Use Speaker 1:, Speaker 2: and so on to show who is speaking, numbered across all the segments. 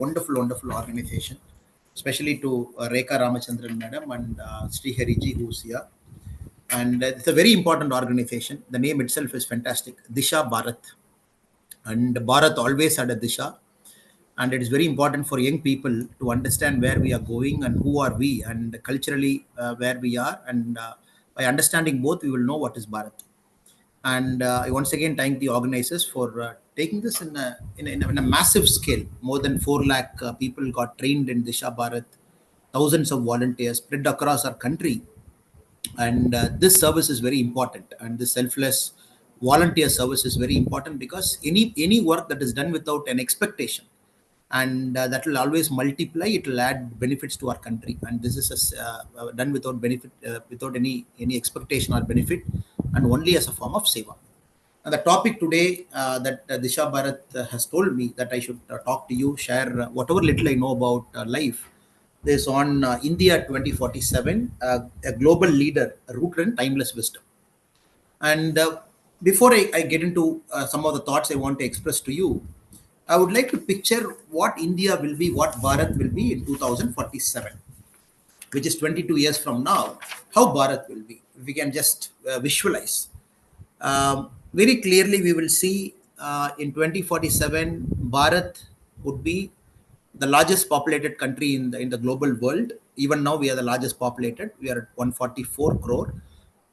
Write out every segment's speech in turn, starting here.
Speaker 1: wonderful organization, especially to Rekha Ramachandran madam and Sri Hariji who's here. And it's a very important organization. The name itself is fantastic, Disha Bharat. And Bharat always had a Disha. And it is very important for young people to understand where we are going and who are we, and culturally where we are. And by understanding both, we will know what is Bharat. And I once again thank the organizers for taking this in a massive scale. More than 4 lakh people got trained in Disha Bharat, thousands of volunteers spread across our country. And this service is very important, and this selfless volunteer service is very important, because any work that is done without an expectation, and that will always multiply, it will add benefits to our country. And this is done without benefit, without any expectation or benefit, and only as a form of seva. And the topic today that Disha Bharat has told me that I should talk to you, share whatever little I know about life, is on India 2047, a global leader rooted in timeless wisdom. And before I get into some of the thoughts I want to express to you, I would like to picture what India will be, what Bharat will be in 2047, which is 22 years from now, how Bharat will be. If we can just visualize. Very clearly, we will see in 2047, Bharat would be the largest populated country in the global world. Even now, we are the largest populated. We are at 144 crore.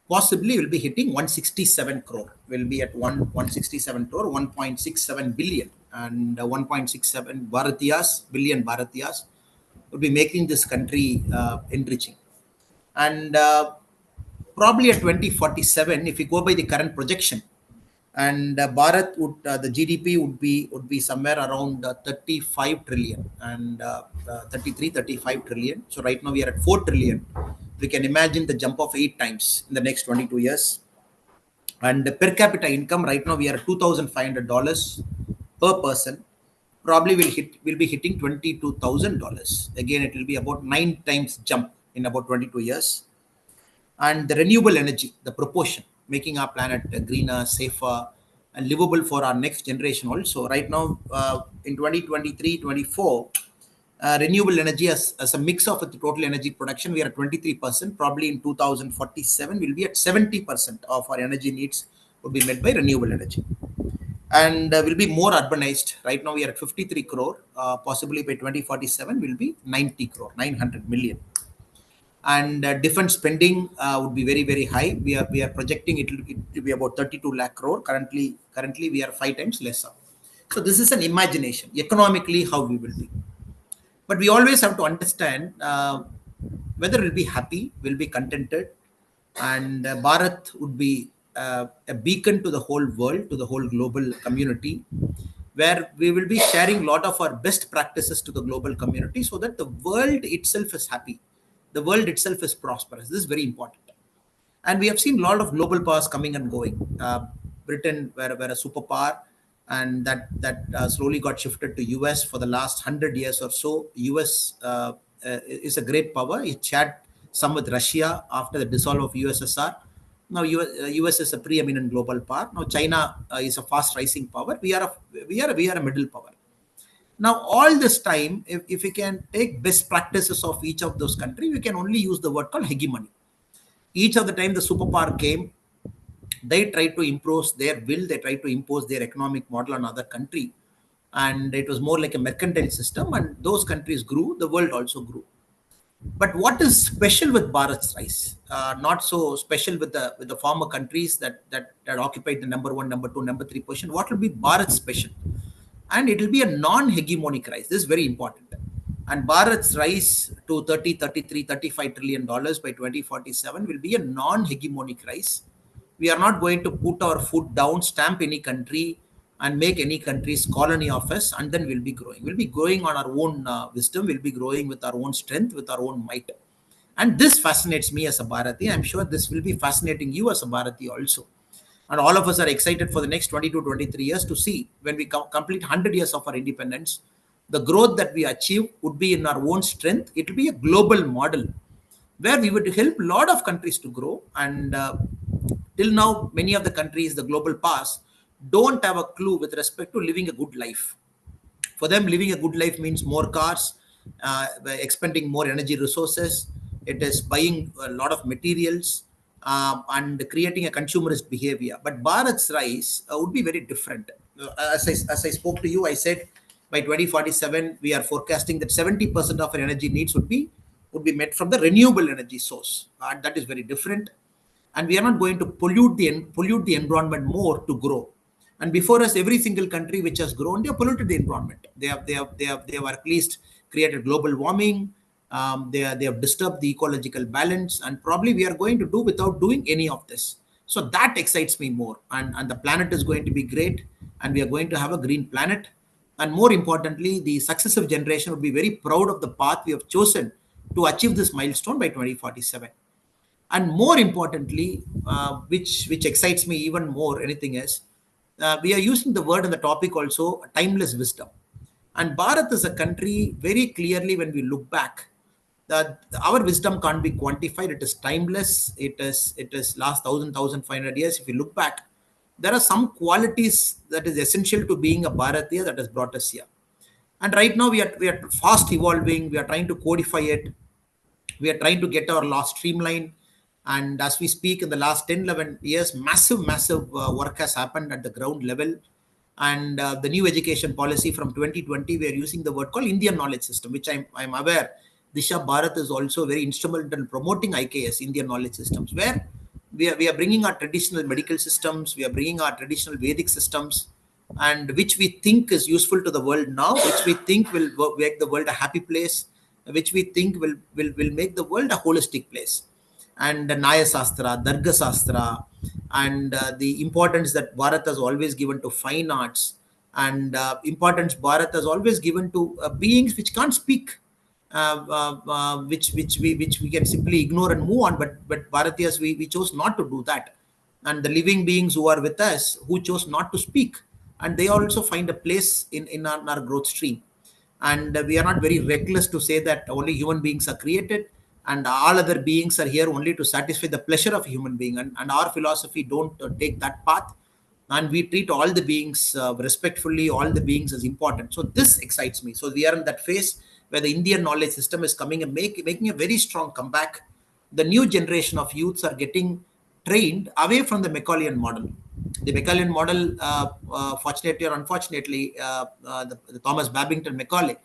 Speaker 1: Possibly, we'll be hitting 167 crore. We'll be at 167 crore, 1.67 billion, and 1.67 billion Bharatiyas would be making this country enriching. And probably at 2047, if we go by the current projection, and Bharat would the GDP would be somewhere around 35 trillion and 35 trillion. So right now we are at 4 trillion. We can imagine the jump of 8 times in the next 22 years. And the per capita income right now we are at $2,500 per person. Probably will be hitting $22,000. Again, it will be about 9 times jump in about 22 years. And the renewable energy, the proportion, making our planet greener, safer, and livable for our next generation also. Right now, in 2023-24, renewable energy as a mix of the total energy production, we are at 23%. Probably in 2047, we'll be at 70% of our energy needs would be met by renewable energy. And will be more urbanized. Right now, we are at 53 crore. Possibly by 2047, will be 90 crore, 900 million. And defense spending would be very high. We are projecting it will be about 32 lakh crore. Currently we are 5 times lesser. So this is an imagination economically how we will be. But we always have to understand whether we'll be happy, we'll be contented, and Bharat would be a beacon to the whole world, to the whole global community, where we will be sharing a lot of our best practices to the global community, so that the world itself is happy. The world itself is prosperous. This is very important. And we have seen a lot of global powers coming and going. Britain were a superpower, and that slowly got shifted to US for the last 100 years or so. US is a great power. It shared some with Russia after the dissolve of USSR. Now US is a preeminent global power. Now China is a fast rising power. We are a middle power. Now, all this time, if we can take best practices of each of those countries, we can only use the word called hegemony. Each of the time the superpower came, they tried to impose their will, they tried to impose their economic model on other country. And it was more like a mercantile system, and those countries grew, the world also grew. But what is special with Bharat's rise? Not so special with the former countries that occupied the number 1, number 2, number 3 position. What will be Bharat's special? And it will be a non-hegemonic rise. This is very important. And Bharat's rise to 30, 33, 35 trillion dollars by 2047 will be a non-hegemonic rise. We are not going to put our foot down, stamp any country, and make any country's colony of us, and then we'll be growing. We'll be growing on our own wisdom. We'll be growing with our own strength, with our own might. And this fascinates me as a Bharati. I'm sure this will be fascinating you as a Bharati also. And all of us are excited for the next 22, 23 years to see when we complete 100 years of our independence, the growth that we achieve would be in our own strength. It will be a global model where we would help a lot of countries to grow. And till now, many of the countries, the global powers, don't have a clue with respect to living a good life. For them, living a good life means more cars, expending more energy resources. It is buying a lot of materials, and creating a consumerist behavior. But Bharat's rise would be very different. As I spoke to you, I said by 2047 we are forecasting that 70% of our energy needs would be met from the renewable energy source. That is very different, and we are not going to pollute the environment more to grow. And before us, every single country which has grown, they have polluted the environment. They have at least created global warming. They have disturbed the ecological balance, and probably we are going to do without doing any of this. So that excites me more, and the planet is going to be great, and we are going to have a green planet. And more importantly, the successive generation will be very proud of the path we have chosen to achieve this milestone by 2047. And more importantly, which excites me even more anything else, we are using the word and the topic also, timeless wisdom. And Bharat is a country, very clearly when we look back, that our wisdom can't be quantified. It is timeless. It is last 1,500 years. If you look back, there are some qualities that is essential to being a Bharatiya that has brought us here. And right now we are fast evolving. We are trying to codify it. We are trying to get our law streamlined. And as we speak, in the last 10, 11 years, massive work has happened at the ground level. And the new education policy from 2020, we are using the word called Indian knowledge system, which I'm aware Disha Bharat is also very instrumental in promoting IKS, Indian knowledge systems, where we are bringing our traditional medical systems, we are bringing our traditional Vedic systems, and which we think is useful to the world now, which we think will make the world a happy place, which we think will make the world a holistic place. And Naya Sastra, Darga Sastra, and the importance that Bharat has always given to fine arts, and importance Bharat has always given to beings which can't speak, which we can simply ignore and move on. But Bharatiyas, we chose not to do that, and the living beings who are with us who chose not to speak, and they also find a place in our growth stream. And we are not very reckless to say that only human beings are created and all other beings are here only to satisfy the pleasure of a human being, and our philosophy don't take that path, and we treat all the beings respectfully, all the beings as important. So this excites me. So we are in that phase where the Indian knowledge system is coming and making a very strong comeback. The new generation of youths are getting trained away from the Macaulayan model. The Macaulayan model, fortunately or unfortunately, the Thomas Babington Macaulay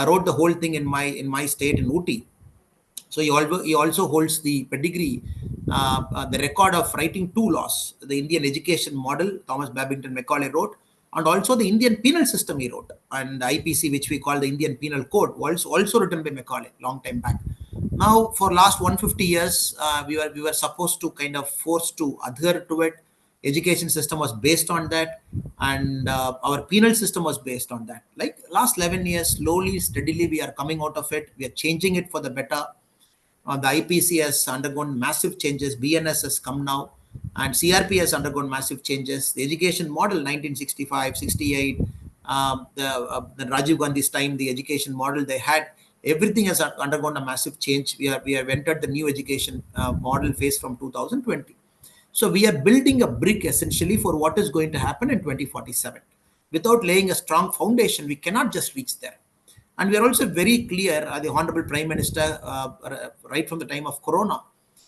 Speaker 1: wrote the whole thing in my state in Ooty. So he also holds the pedigree, the record of writing two laws: the Indian education model, Thomas Babington Macaulay wrote, and also the Indian penal system he wrote, and the IPC, which we call the Indian Penal Code, was also written by Macaulay long time back. Now, for last 150 years, we were supposed to kind of forced to adhere to it. Education system was based on that, and our penal system was based on that. Like last 11 years, slowly, steadily, we are coming out of it. We are changing it for the better. The IPC has undergone massive changes. BNS has come now, and CRP has undergone massive changes. The education model, 1965, 68, the Rajiv Gandhi's time, the education model they had, everything has undergone a massive change. We have entered the new education model phase from 2020. So we are building a brick essentially for what is going to happen in 2047. Without laying a strong foundation, we cannot just reach there. And we are also very clear, the Honorable Prime Minister, right from the time of Corona,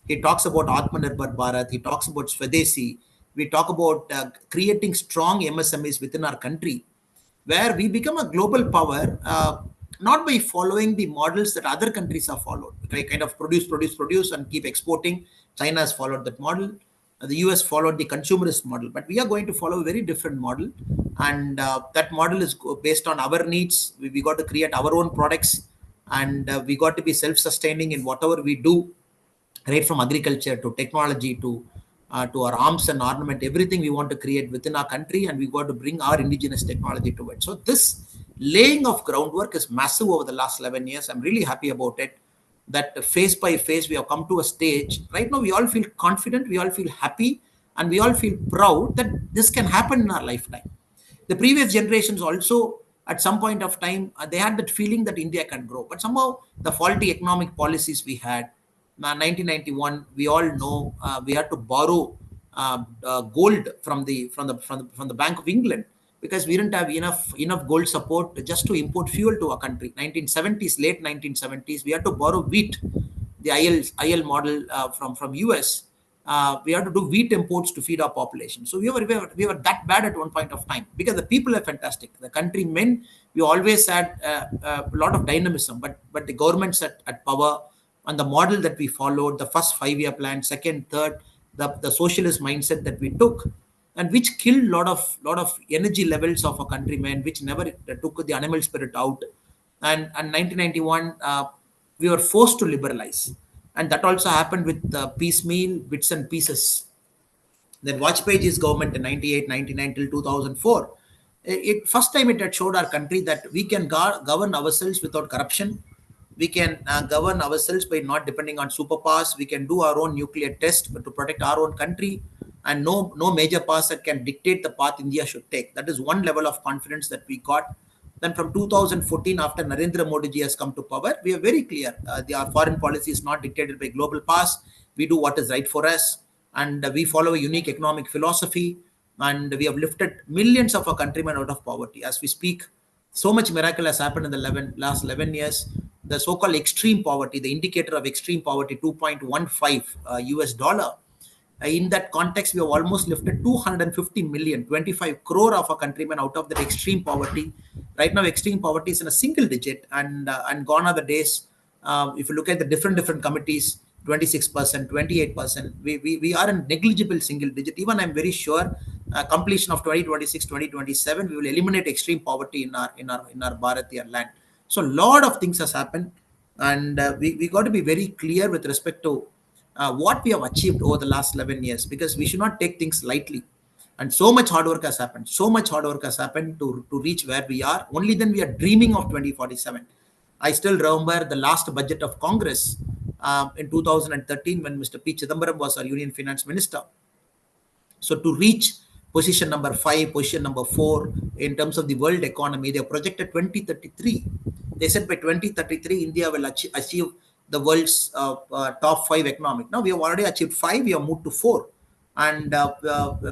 Speaker 1: he talks about Atmanirbhar Bharat, he talks about Swadeshi, we talk about creating strong MSMEs within our country, where we become a global power, not by following the models that other countries have followed. Okay, kind of produce, and keep exporting. China has followed that model. The US followed the consumerist model, but we are going to follow a very different model, and that model is based on our needs. We got to create our own products, and we got to be self-sustaining in whatever we do, right from agriculture to technology to our arms and armament. Everything we want to create within our country, and we got to bring our indigenous technology to it. So this laying of groundwork is massive over the last 11 years. I'm really happy about it, that phase by phase we have come to a stage. Right now we all feel confident, we all feel happy, and we all feel proud that this can happen in our lifetime. The previous generations also, at some point of time, they had that feeling that India can grow, but somehow the faulty economic policies we had, 1991, we all know, we had to borrow gold from the Bank of England, because we didn't have enough gold support just to import fuel to our country. 1970s, late 1970s, we had to borrow wheat, the IL model from US. We had to do wheat imports to feed our population. So we were that bad at one point of time, because the people are fantastic. The countrymen, we always had a lot of dynamism, but the governments at power, and the model that we followed, the first 5-year plan, second, third, the socialist mindset that we took, and which killed lot of energy levels of a countrymen, which never took the animal spirit out. And 1991, we were forced to liberalize, and that also happened with piecemeal bits and pieces. Then Vajpayee's government in 98, 99 till 2004. First time it had showed our country that we can govern ourselves without corruption. We can govern ourselves by not depending on superpowers. We can do our own nuclear test, but to protect our own country, and no major powers that can dictate the path India should take. That is one level of confidence that we got. Then from 2014, after Narendra Modi ji has come to power, we are very clear. Our foreign policy is not dictated by global powers. We do what is right for us, and we follow a unique economic philosophy, and we have lifted millions of our countrymen out of poverty. As we speak, so much miracle has happened in the last 11 years. The so-called extreme poverty, the indicator of extreme poverty, 2.15 US dollar. In that context, we have almost lifted 250 million, 25 crore of our countrymen out of that extreme poverty. Right now, extreme poverty is in a single digit, and gone are the days. If you look at the different committees, 26%, 28%, we are in negligible single digit. Even I'm very sure completion of 2026, 2027, we will eliminate extreme poverty in our Bharatiya land. So a lot of things has happened, and we got to be very clear with respect to what we have achieved over the last 11 years, because we should not take things lightly. And so much hard work has happened. So much hard work has happened to reach where we are. Only then we are dreaming of 2047. I still remember the last budget of Congress in 2013, when Mr. P. Chidambaram was our Union Finance Minister. So to reach position number 5, position number 4 in terms of the world economy, they projected 2033. They said by 2033, India will achieve the world's top 5 economic. Now we have already achieved 5, we have moved to 4. And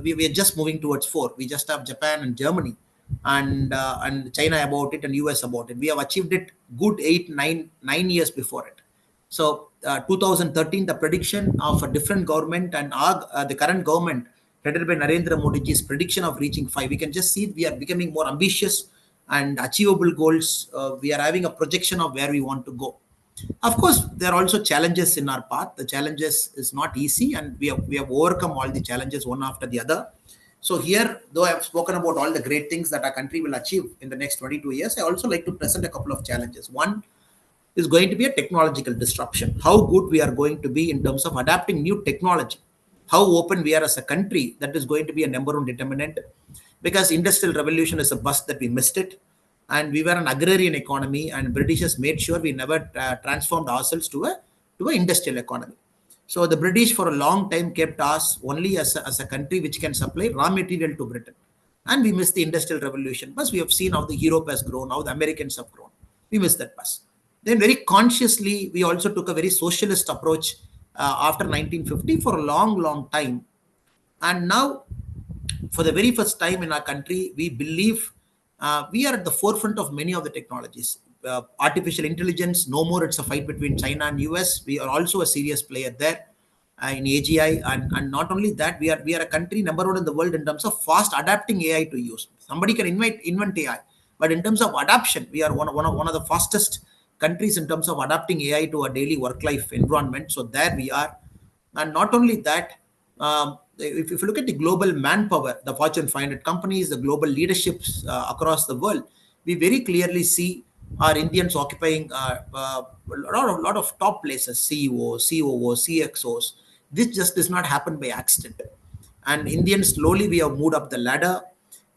Speaker 1: we are just moving towards 4. We just have Japan and Germany, and China about it, and US about it. We have achieved it good 9 years before it. So 2013, the prediction of a different government, and the current government headed by Narendra Modi ji's prediction of reaching 5. We can just see we are becoming more ambitious and achievable goals. We are having a projection of where we want to go. Of course, there are also challenges in our path. The challenges is not easy, and we have overcome all the challenges one after the other. So here, though I have spoken about all the great things that our country will achieve in the next 22 years, I also like to present a couple of challenges. One is going to be a technological disruption. How good we are going to be in terms of adapting new technology. How open we are as a country, that is going to be a number one determinant. Because industrial revolution is a bust that we missed it. And we were an agrarian economy, and Britishers made sure we never transformed ourselves to an industrial economy. So the British for a long time kept us only as a country which can supply raw material to Britain. And we missed the industrial revolution. But we have seen how the Europe has grown, how the Americans have grown. We missed that bus. Then very consciously, we also took a very socialist approach after 1950 for a long time. And now, for the very first time in our country, we believe we are at the forefront of many of the technologies. Artificial intelligence, no more it's a fight between China and US. We are also a serious player there in AGI. And not only that, we are a country number 1 in the world in terms of fast adapting AI to use. Somebody can invent AI. But in terms of adaptation, we are one of the fastest countries in terms of adapting AI to a daily work-life environment. So there we are. And not only that, if you look at the global manpower, the Fortune 500 companies, the global leaderships across the world, we very clearly see our Indians occupying a lot of top places, CEOs, COOs, CXOs. This just does not happen by accident. And Indians, slowly we have moved up the ladder.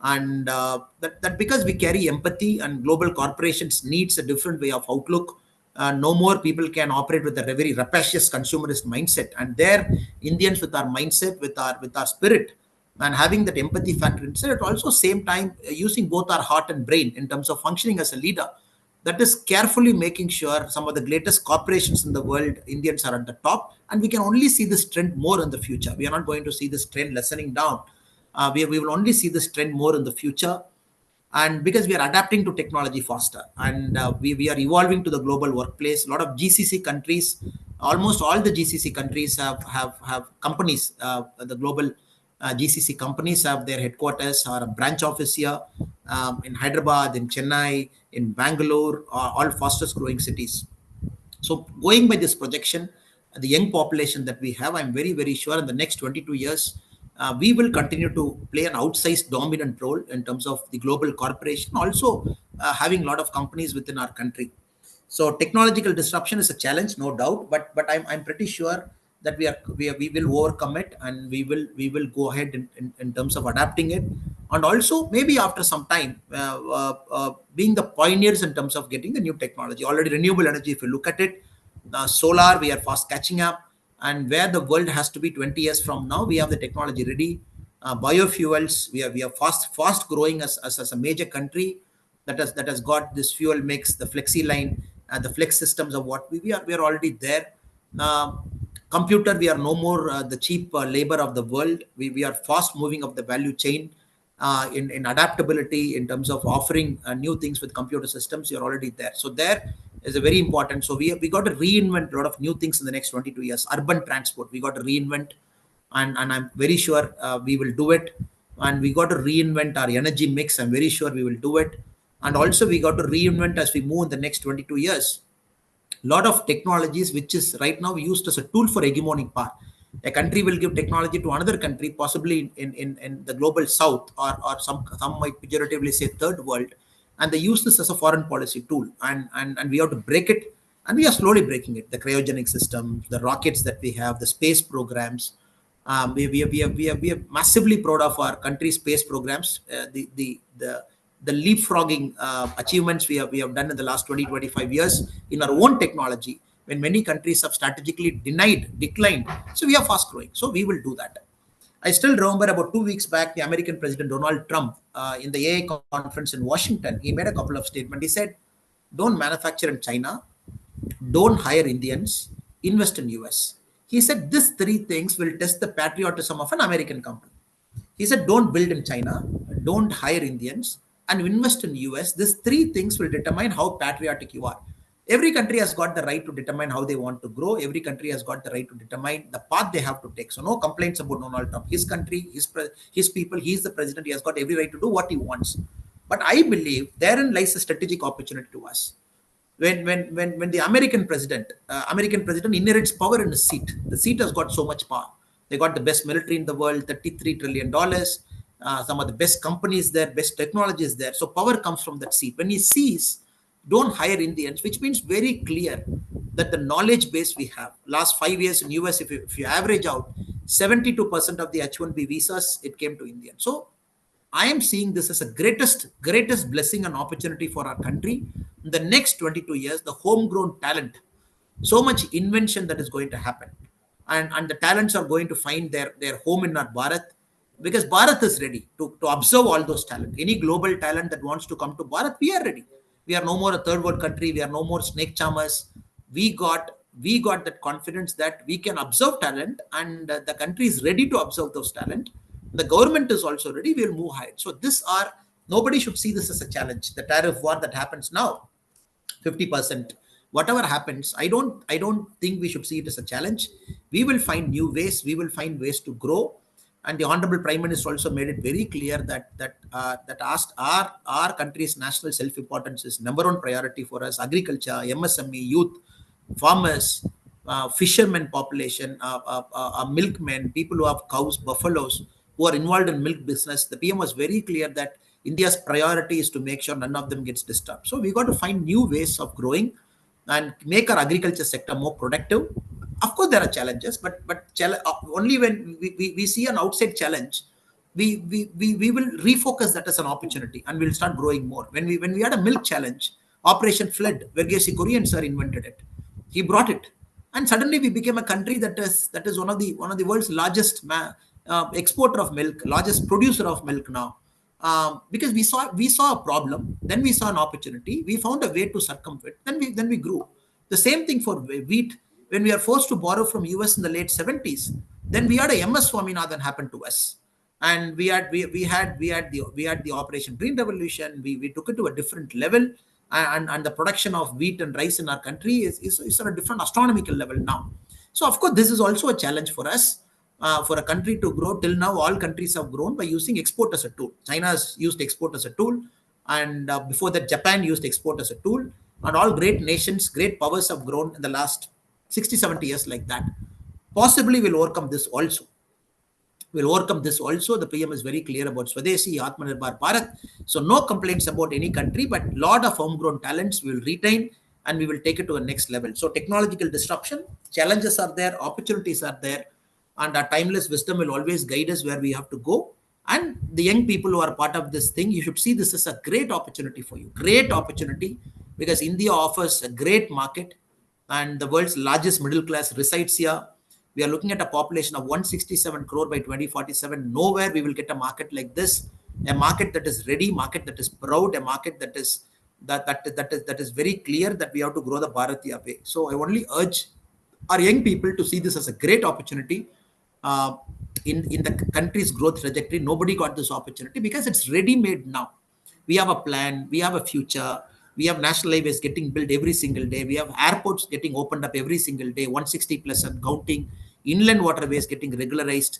Speaker 1: And that because we carry empathy, and global corporations needs a different way of outlook. No more people can operate with a very rapacious consumerist mindset. And there, Indians with our mindset, with our spirit, and having that empathy factor inside, at also same time using both our heart and brain in terms of functioning as a leader. That is carefully making sure some of the greatest corporations in the world, Indians are at the top. And we can only see this trend more in the future. We are not going to see this trend lessening down. We will only see this trend more in the future. And because we are adapting to technology faster, and we are evolving to the global workplace. A lot of GCC countries, almost all the GCC countries have companies. The global GCC companies have their headquarters or a branch office here, in Hyderabad, in Chennai, in Bangalore, all fastest growing cities. So going by this projection, the young population that we have, I'm very, very sure in the next 22 years, we will continue to play an outsized dominant role in terms of the global corporation, also having a lot of companies within our country. So technological disruption is a challenge, no doubt, but I'm pretty sure that we will overcome it, and we will go ahead in terms of adapting it, and also maybe after some time being the pioneers in terms of getting the new technology. Already renewable energy, if you look at it, solar, we are fast catching up, and where the world has to be 20 years from now, we have the technology ready. Biofuels, we are fast growing as a major country that has got this fuel mix, the flexi line, the flex systems of what we are already there. Uh, Computer, we are no more the cheap labor of the world. We are fast moving up the value chain, in adaptability, in terms of offering new things with computer systems. You're already there. So there is a very important. So we got to reinvent a lot of new things in the next 22 years. Urban transport, we got to reinvent, and I'm very sure we will do it. And we got to reinvent our energy mix. I'm very sure we will do it. And also we got to reinvent as we move in the next 22 years. Lot of technologies which is right now used as a tool for hegemonic power. A country will give technology to another country, possibly in the global south, or some might pejoratively say third world, and they use this as a foreign policy tool, and we have to break it, and we are slowly breaking it. The cryogenic systems, the rockets that we have, the space programs. We are massively proud of our country's space programs. The leapfrogging achievements we have done in the last 20-25 years in our own technology, when many countries have strategically declined. So we are fast growing. So we will do that. I still remember about 2 weeks back, the American President Donald Trump, in the AI conference in Washington, he made a couple of statements. He said, "Don't manufacture in China, don't hire Indians, invest in US." He said these three things will test the patriotism of an American company. He said, don't build in China, don't hire Indians, and invest in US. These three things will determine how patriotic you are. Every country has got the right to determine how they want to grow. Every country has got the right to determine the path they have to take. So no complaints about Donald Trump. His country, his people, he's the president. He has got every right to do what he wants. But I believe therein lies a strategic opportunity to us. When the American president inherits power in a seat. The seat has got so much power. They got the best military in the world, $33 trillion, some of the best companies there, best technologies there. So power comes from that seat. When he sees, don't hire Indians, which means very clear that the knowledge base we have. Last 5 years in US, if you average out, 72% of the H1B visas, it came to India. So I am seeing this as a greatest blessing and opportunity for our country. In the next 22 years, the homegrown talent, so much invention that is going to happen, and the talents are going to find their home in our Bharat, because Bharat is ready to observe all those talent. Any global talent that wants to come to Bharat, we are ready. We are no more a third world country. We are no more snake charmers. We got that confidence that we can observe talent, and the country is ready to observe those talent. The government is also ready. We'll move ahead. So nobody should see this as a challenge. The tariff war that happens now, 50%, whatever happens, I don't think we should see it as a challenge. We will find new ways. We will find ways to grow. And the honorable prime minister also made it very clear that asked our country's national self importance is number one priority for us. Agriculture, MSME, youth, farmers, fishermen population, milkmen, people who have cows, buffaloes, who are involved in milk business. The PM was very clear that India's priority is to make sure none of them gets disturbed. So we got to find new ways of growing and make our agriculture sector more productive. Of course, there are challenges, but only when we see an outside challenge, we will refocus that as an opportunity, and we'll start growing more. When we had a milk challenge, Operation Flood, where Gesi Korean sir invented it, he brought it, and suddenly we became a country that is one of the world's largest exporter of milk, largest producer of milk now. Because we saw a problem, then we saw an opportunity, we found a way to circumvent, then we grew. The same thing for wheat. When we are forced to borrow from US in the late 70s, then we had a MS Swaminathan happen to us. And we had the Operation Green Revolution. We took it to a different level, and the production of wheat and rice in our country is on a different astronomical level now. So of course this is also a challenge for us, for a country to grow. Till now all countries have grown by using export as a tool. China has used export as a tool, and before that Japan used export as a tool, and all great nations, great powers have grown in the last 60, 70 years like that. Possibly we'll overcome this also. Will overcome this also. The PM is very clear about Swadeshi, Atmanirbhar Bharat. So no complaints about any country, but lot of homegrown talents we will retain, and we will take it to a next level. So technological disruption, challenges are there, opportunities are there, and our timeless wisdom will always guide us where we have to go. And the young people who are part of this thing, you should see this as a great opportunity for you. Great opportunity, because India offers a great market, and the world's largest middle class resides here. We are looking at a population of 167 crore by 2047. Nowhere we will get a market like this, a market that is ready, market that is proud, a market that is very clear that we have to grow the Bharatiya way. So I only urge our young people to see this as a great opportunity, uh, in the country's growth trajectory. Nobody got this opportunity because it's ready made now. We have a plan, we have a future, we have national highways getting built every single day, we have airports getting opened up every single day, 160 plus and counting, inland waterways getting regularized,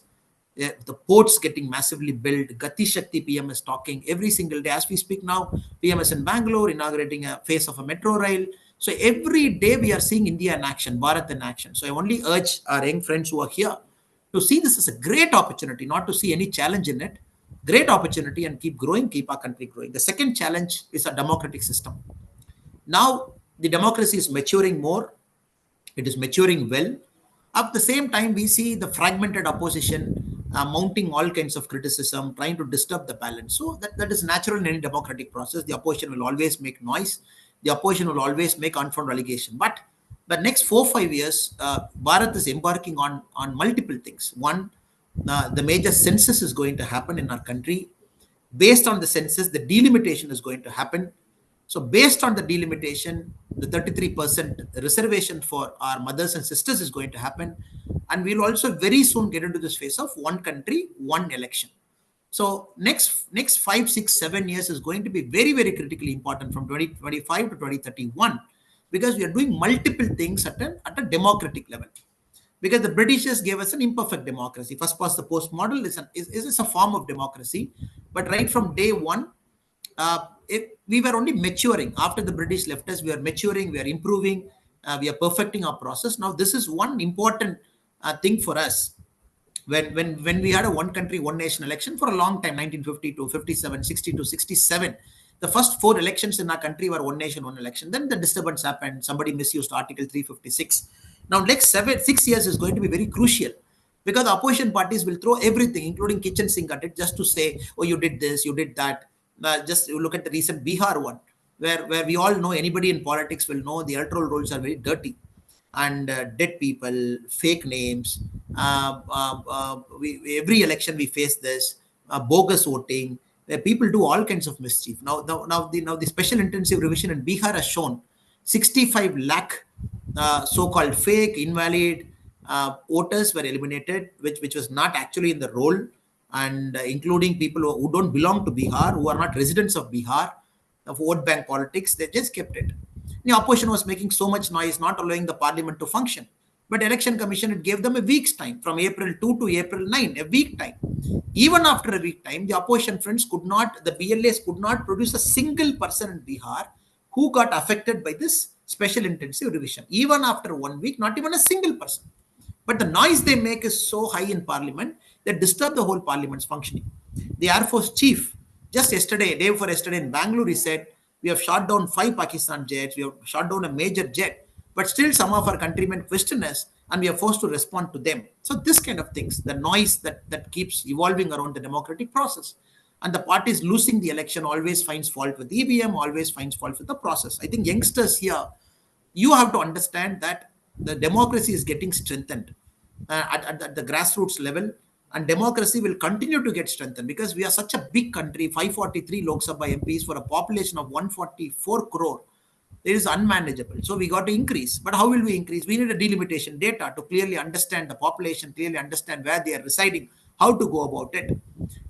Speaker 1: the ports getting massively built. Gati Shakti PM is talking every single day. As we speak now, PM is in Bangalore inaugurating a phase of a metro rail. So every day we are seeing India in action, Bharat in action. So I only urge our young friends who are here to see this as a great opportunity, not to see any challenge in it. Great opportunity, and keep growing, keep our country growing. The second challenge is a democratic system. Now the democracy is maturing more, it is maturing well. At the same time, we see the fragmented opposition mounting all kinds of criticism, trying to disturb the balance. So that is natural in any democratic process. The opposition will always make noise. The opposition will always make unfounded allegation. But the next 4 5 years, Bharat is embarking on multiple things. One, the major census is going to happen in our country. Based on the census, the delimitation is going to happen. So based on the delimitation, the 33% reservation for our mothers and sisters is going to happen. And we'll also very soon get into this phase of one country, one election. So next 5 6 7 years is going to be very, very critically important from 2025 to 2031, because we are doing multiple things at a democratic level. Because the Britishers gave us an imperfect democracy. First past the post model is a form of democracy, but right from day one, we were only maturing. After the British left us, we are maturing, we are improving, we are perfecting our process. Now this is one important thing for us. When we had a one country one nation election for a long time, 1950 to 57, 60 to 67, the first four elections in our country were one nation one election. Then the disturbance happened, somebody misused article 356. Now next 6 years is going to be very crucial, because the opposition parties will throw everything, including kitchen sink at it, just to say, oh, you did this, you did that. Just you look at the recent Bihar one, where we all know, anybody in politics will know, the electoral rolls are very dirty, and dead people, fake names. Every election we face this, bogus voting, where people do all kinds of mischief. Now the special intensive revision in Bihar has shown 65 lakh so-called fake, invalid voters were eliminated, which was not actually in the roll, and including people who don't belong to Bihar, who are not residents of Bihar, of vote bank politics. They just kept it. The opposition was making so much noise, not allowing the parliament to function. But election commission, it gave them a week's time, from April 2 to April 9, a week time. Even after a week time, the opposition friends could not, the BLAs could not produce a single person in Bihar who got affected by this special intensive revision. Even after 1 week, not even a single person. But the noise they make is so high in parliament that disturb the whole parliament's functioning. The Air Force chief, just yesterday, day before yesterday in Bangalore, he said, we have shot down 5 Pakistan jets, we have shot down a major jet, but still some of our countrymen question us, and we are forced to respond to them. So this kind of things, the noise that keeps evolving around the democratic process. And the parties losing the election always finds fault with EVM, always finds fault with the process. I think youngsters here, you have to understand that the democracy is getting strengthened at the grassroots level, and democracy will continue to get strengthened, because we are such a big country, 543 Lok Sabha MPs for a population of 144 crore. It is unmanageable. So we got to increase. But how will we increase? We need a delimitation data to clearly understand the population, clearly understand where they are residing, how to go about it.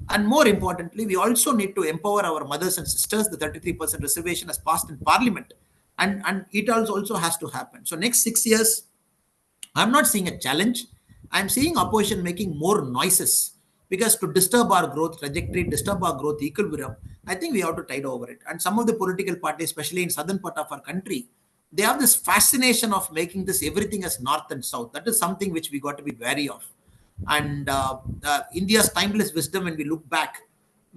Speaker 1: And more importantly, we also need to empower our mothers and sisters. The 33% reservation has passed in parliament, and it also has to happen. So next 6 years, I'm not seeing a challenge. I'm seeing opposition making more noises, because to disturb our growth trajectory, disturb our growth equilibrium, I think we have to tide over it. And some of the political parties, especially in southern part of our country, they have this fascination of making this everything as north and south. That is something which we got to be wary of. And India's timeless wisdom, when we look back,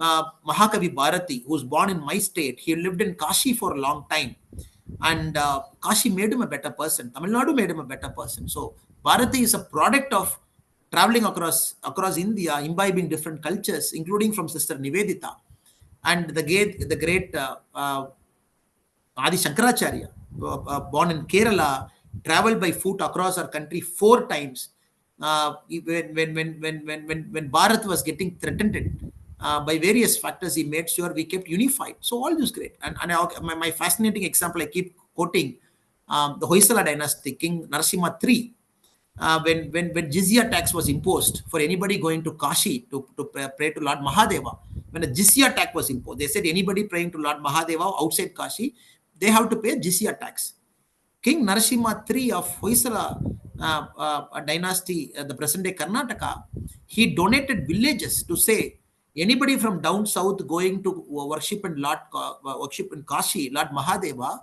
Speaker 1: Mahakavi Bharati, who was born in my state, he lived in Kashi for a long time, and Kashi made him a better person. Tamil Nadu made him a better person. So Bharati is a product of traveling across India, imbibing different cultures, including from Sister Nivedita, and the great Adi Shankaracharya, born in Kerala, traveled by foot across our country 4 times. When Bharat was getting threatened by various factors, he made sure we kept unified. So all this great. My fascinating example I keep quoting, the Hoysala dynasty, King Narasimha III, when jizya tax was imposed for anybody going to Kashi to pray to Lord Mahadeva. When a jizya tax was imposed, they said anybody praying to Lord Mahadeva outside Kashi, they have to pay jizya tax. King Narasimha III of Hoysala dynasty, the present day Karnataka, he donated villages to say anybody from down south going to worship in Kashi, Lord Mahadeva,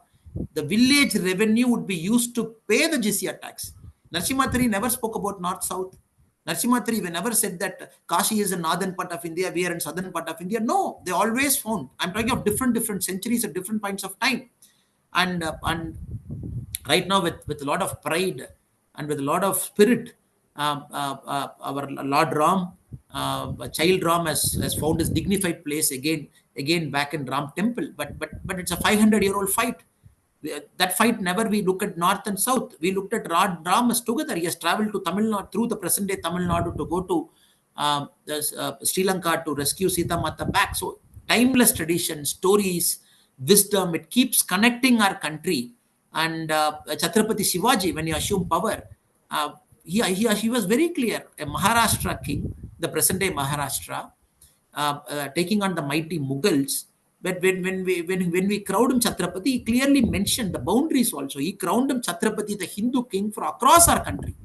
Speaker 1: the village revenue would be used to pay the jizya tax. Narasimha III never spoke about north south. Narasimha III never said that Kashi is a northern part of India, we are in southern part of India. No, they always found. I'm talking of different centuries at different points of time. And right now, with a lot of pride and with a lot of spirit, our Lord Ram, child Ram, has found his dignified place again back in Ram temple. But it's a 500-year-old fight. That fight, never we look at north and south. We looked at Ram as together. He has traveled to Tamil Nadu, through the present day Tamil Nadu, to go to Sri Lanka to rescue Sita Mata back. So timeless tradition, stories, wisdom, it keeps connecting our country. And Chhatrapati Shivaji, when he assumed power, he was very clear, a Maharashtra king, the present day Maharashtra, taking on the mighty Mughals. But when we crowned him Chhatrapati, he clearly mentioned the boundaries also. He crowned him Chhatrapati, the Hindu king, for across our country.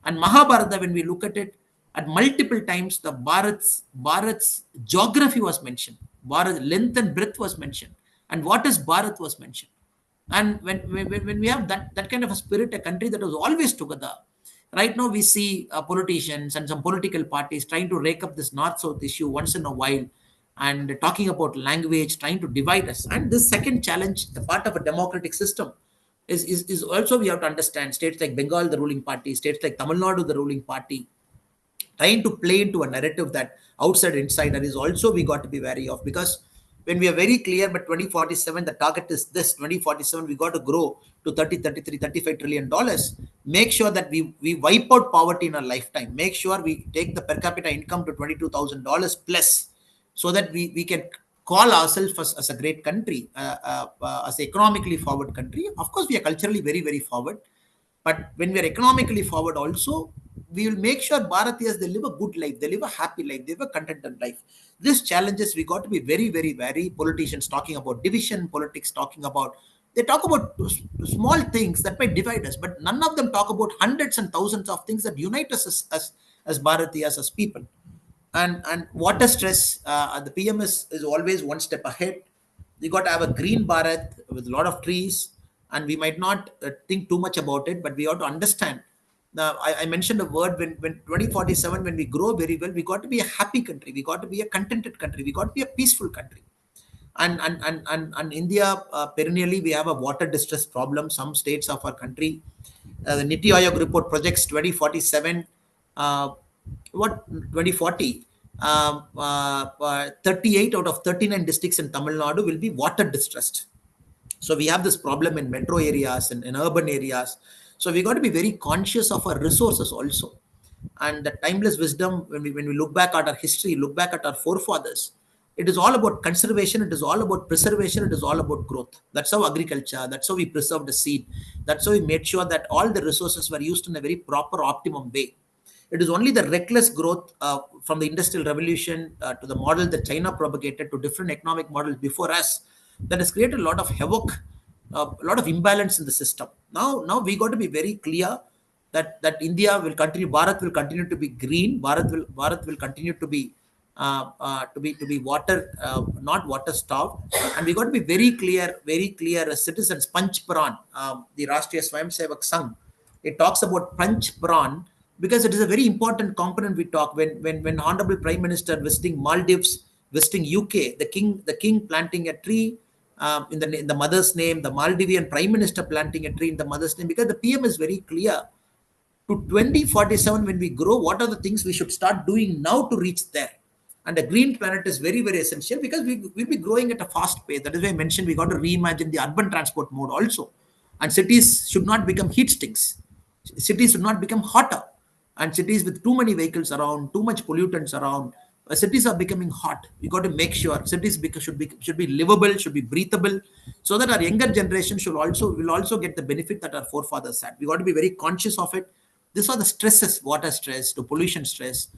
Speaker 1: And Mahabharata, when we look at it, at multiple times, the Bharat's geography was mentioned. Bharat's length and breadth was mentioned. And what is Bharat was mentioned. And when we have that kind of a spirit, a country that was always together. Right now, we see politicians and some political parties trying to rake up this north-south issue once in a while, and talking about language, trying to divide us. And this second challenge, the part of a democratic system, is also, we have to understand, states like Bengal, the ruling party, states like Tamil Nadu, the ruling party, trying to play into a narrative that outside insider is also we got to be wary of. Because when we are very clear, but 2047, the target is this, 2047, we got to grow to 30, 33, 35 trillion dollars. Make sure that we wipe out poverty in our lifetime. Make sure we take the per capita income to $22,000 plus, so that we can call ourselves as a great country, as an economically forward country. Of course, we are culturally very, very forward. But when we are economically forward also, we will make sure Bharatiyas, they live a good life, they live a happy life, they live a contented life. These challenges, we got to be very, very, very. Politicians talking about division, politics talking about, they talk about small things that might divide us, but none of them talk about hundreds and thousands of things that unite us as Bharatiyas, as people. And water stress, the PM is always one step ahead. We got to have a green Bharat with a lot of trees, and we might not think too much about it, but we have to understand. Now, I mentioned a word, when 2047, when we grow very well, we got to be a happy country, we got to be a contented country, we got to be a peaceful country. And India, perennially, we have a water distress problem. Some states of our country, the Niti Aayog report projects 2047. 2040, 38 out of 39 districts in Tamil Nadu will be water distressed. So we have this problem in metro areas and in urban areas. So we got to be very conscious of our resources also. And the timeless wisdom, when we look back at our history, look back at our forefathers, it is all about conservation, it is all about preservation, it is all about growth. That's how agriculture, that's how we preserved the seed, that's how we made sure that all the resources were used in a very proper, optimum way. It is only the reckless growth from the industrial revolution to the model that China propagated to different economic models before us that has created a lot of havoc, a lot of imbalance in the system. Now we got to be very clear that India will continue, Bharat will continue to be green, Bharat will continue to be water, not water starved, and we got to be very clear as citizens. Panch Pran, the Rashtriya Swayamsevak Sangh, it talks about Panch Pran because it is a very important component. We talk when Honorable Prime Minister visiting Maldives, visiting UK, the king planting a tree in the mother's name, the Maldivian Prime Minister planting a tree in the mother's name, because the PM is very clear to 2047 when we grow, what are the things we should start doing now to reach there. And a green planet is very essential because we'll be growing at a fast pace. That is why I mentioned we got to reimagine the urban transport mode also. And cities should not become heat sticks. Cities should not become hotter. And cities with too many vehicles around, too much pollutants around, cities are becoming hot. We got to make sure cities should be livable, should be breathable, so that our younger generation will also get the benefit that our forefathers had. We got to be very conscious of it. These are the stresses: water stress, to pollution stress,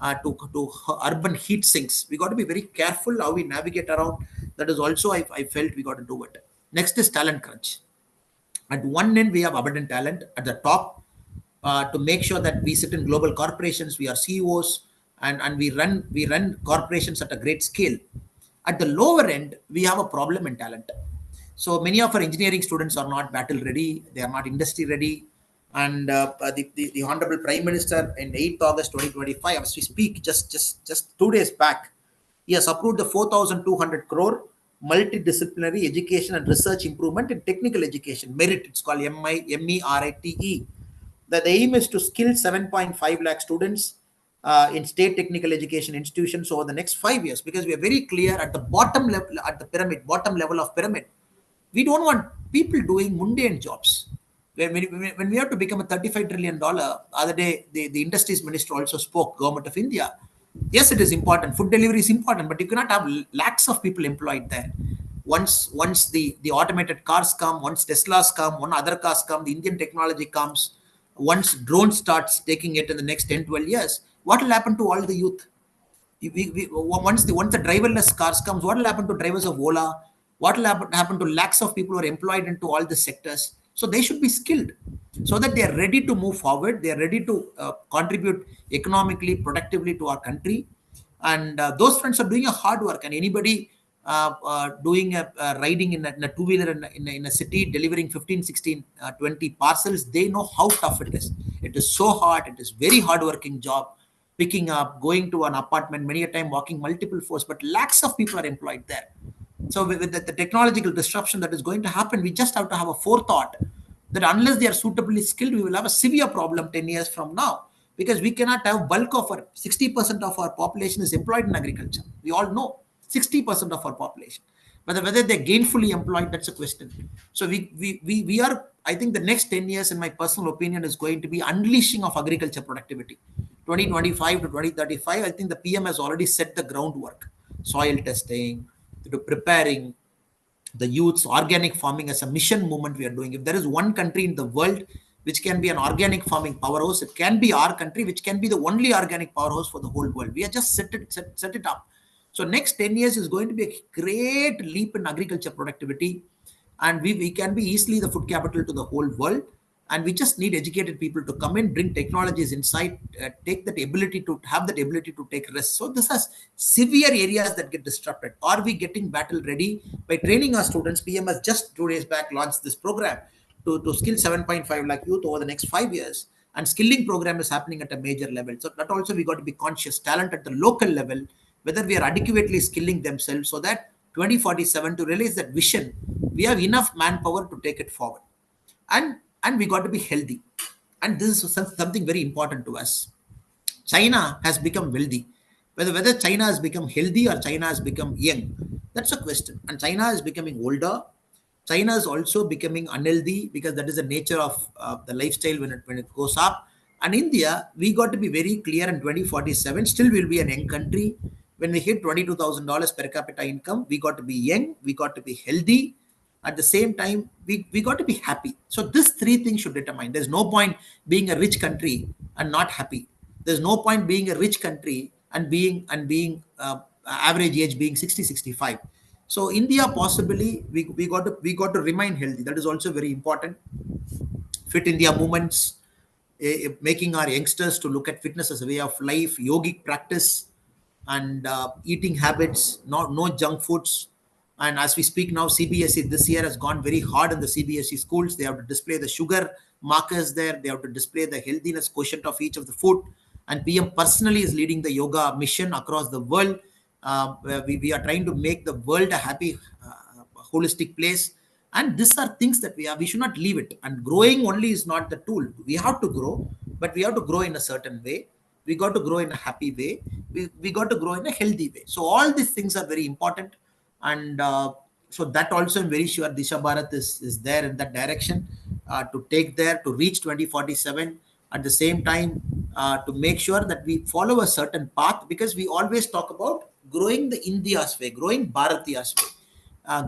Speaker 1: to urban heat sinks. We got to be very careful how we navigate around. That is also I felt we got to do it. Next is talent crunch. At one end, we have abundant talent at the top, to make sure that we sit in global corporations, we are CEOs, and we run corporations at a great scale. At the lower end, we have a problem in talent. So many of our engineering students are not battle ready, they are not industry ready. And the Honorable Prime Minister in 8th August 2025, as we speak, just 2 days back, he has approved the 4,200 crore multidisciplinary education and research improvement in technical education. Merit, it's called MERITE. The aim is to skill 7.5 lakh students in state technical education institutions over the next 5 years, because we are very clear at the bottom level, at the pyramid, bottom level of pyramid, we don't want people doing mundane jobs. When we have to become a $35 trillion, other day, the industries minister also spoke, government of India. Yes, it is important. Food delivery is important, but you cannot have lakhs of people employed there. Once the automated cars come, once Teslas come, one other cars come, the Indian technology comes, once drone starts taking it in the next 10, 12 years, what will happen to all the youth? Once the driverless cars comes, what will happen to drivers of Ola? What will happen to lakhs of people who are employed into all the sectors? So they should be skilled, so that they are ready to move forward. They are ready to contribute economically, productively to our country. And those friends are doing a hard work. And anybody doing riding in a two-wheeler in a city, delivering 15, 16, 20 parcels, they know how tough it is. It is so hard. It is very hard-working job. Picking up, going to an apartment, many a time walking multiple floors, but lakhs of people are employed there. So with the technological disruption that is going to happen, we just have to have a forethought that unless they are suitably skilled, we will have a severe problem 10 years from now, because we cannot have bulk of our 60% of our population is employed in agriculture. We all know 60% of our population. But whether they're gainfully employed, that's a question. So we are, I think the next 10 years, in my personal opinion, is going to be unleashing of agriculture productivity. 2025 to 2035, I think the PM has already set the groundwork. Soil testing, to preparing the youths, organic farming as a mission movement we are doing. If there is one country in the world which can be an organic farming powerhouse, it can be our country, which can be the only organic powerhouse for the whole world. We are just set it up. So next 10 years is going to be a great leap in agriculture productivity, and we can be easily the food capital to the whole world. And we just need educated people to come in, bring technologies inside, take that ability to have that ability to take risks. So this has severe areas that get disrupted. Are we getting battle ready by training our students? PM has just 2 days back launched this program to skill 7.5 lakh youth over the next 5 years. And skilling program is happening at a major level. So that also we got to be conscious. Talent at the local level, whether we are adequately skilling themselves, so that 2047 to realize that vision, we have enough manpower to take it forward. And we got to be healthy. And this is something very important to us. China has become wealthy. Whether China has become healthy or China has become young, that's a question. And China is becoming older. China is also becoming unhealthy, because that is the nature of the lifestyle when it goes up. And India, we got to be very clear, in 2047, still will be an young country. When we hit $22,000 per capita income, we got to be young, we got to be healthy. At the same time, we got to be happy. So these three things should determine. There's no point being a rich country and not happy. There's no point being a rich country and being average age being 60, 65. So India possibly we got to remain healthy. That is also very important. Fit India movements, making our youngsters to look at fitness as a way of life, yogic practice, and eating habits, no junk foods. And as we speak now, CBSE this year has gone very hard in the CBSE schools. They have to display the sugar markers there. They have to display the healthiness quotient of each of the food. And PM personally is leading the yoga mission across the world. Where we are trying to make the world a happy, holistic place. And these are things that we should not leave it. And growing only is not the tool. We have to grow, but we have to grow in a certain way. We got to grow in a happy way. We got to grow in a healthy way. So all these things are very important. And so that also I'm very sure Disha Bharat is there in that direction, to take there to reach 2047. At the same time, to make sure that we follow a certain path, because we always talk about growing the India's way, growing Bharatiya's way,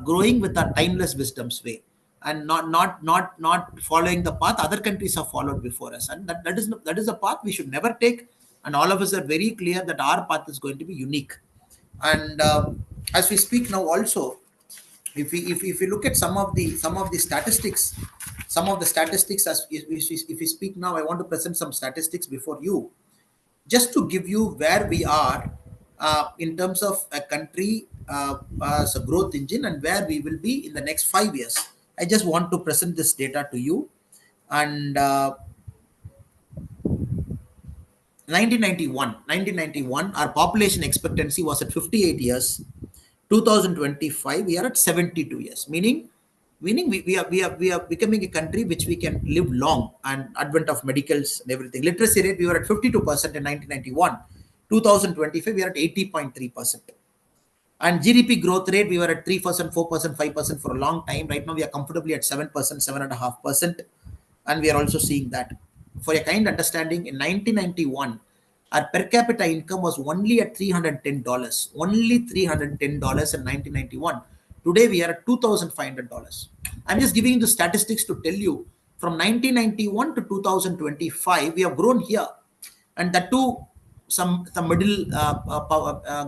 Speaker 1: growing with our timeless wisdom's way, and not following the path other countries have followed before us. And that is a path we should never take. And all of us are very clear that our path is going to be unique. And as we speak now also, if we look at some of the statistics, as if we speak now, I want to present some statistics before you, just to give you where we are in terms of a country as a growth engine, and where we will be in the next 5 years. I just want to present this data to you. And 1991, our population expectancy was at 58 years. 2025, we are at 72 years, meaning we are becoming a country which we can live long, and advent of medicals and everything. Literacy rate, we were at 52% in 1991. 2025, we are at 80.3%. And GDP growth rate, we were at 3%, 4%, 5% for a long time. Right now, we are comfortably at 7%, 7.5%. And we are also seeing that. For a kind understanding, in 1991, our per capita income was only at $310. Only $310 in 1991. Today, we are at $2,500. I'm just giving you the statistics to tell you, from 1991 to 2025, we have grown here. And that too, some middle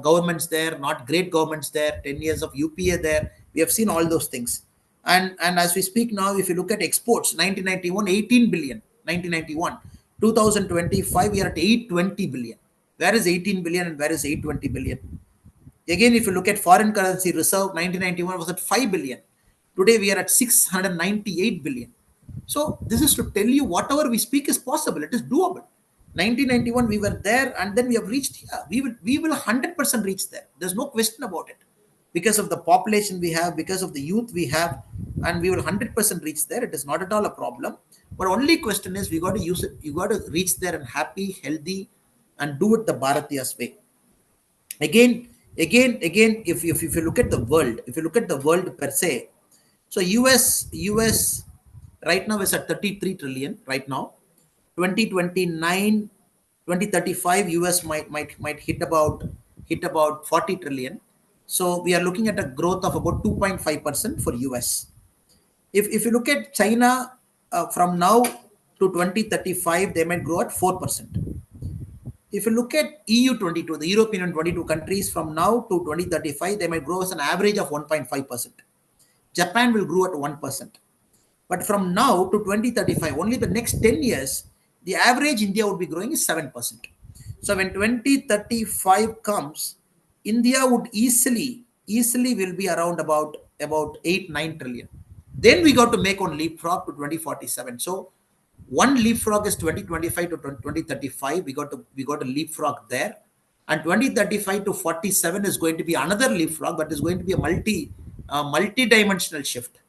Speaker 1: governments there, not great governments there, 10 years of UPA there. We have seen all those things. And as we speak now, if you look at exports, 1991, 18 billion, 1991. 2025, we are at 820 billion. Where is 18 billion and where is 820 billion? Again, if you look at foreign currency reserve, 1991 was at 5 billion. Today, we are at 698 billion. So this is to tell you whatever we speak is possible. It is doable. 1991, we were there, and then we have reached here. We will 100% reach there. There's no question about it. Because of the population we have, because of the youth we have, and we will 100% reach there. It is not at all a problem. But only question is, we got to use it. You got to reach there and happy, healthy, and do it the Bharatiya's way. Again, if you look at the world, per se, so US right now is at 33 trillion right now. 2029, 2035, US might hit about 40 trillion. So we are looking at a growth of about 2.5% for US. If you look at China, from now to 2035, they might grow at 4%. If you look at EU 22, the European Union 22 countries, from now to 2035, they might grow as an average of 1.5%. Japan will grow at 1%. But from now to 2035, only the next 10 years, the average India would be growing is 7%. So when 2035 comes, India would easily will be around about 8-9 trillion. Then we got to make one leapfrog to 2047. So one leapfrog is 2025 to 2035. We got to leapfrog there. And 2035 to 47 is going to be another leapfrog, but is going to be a multi-dimensional shift.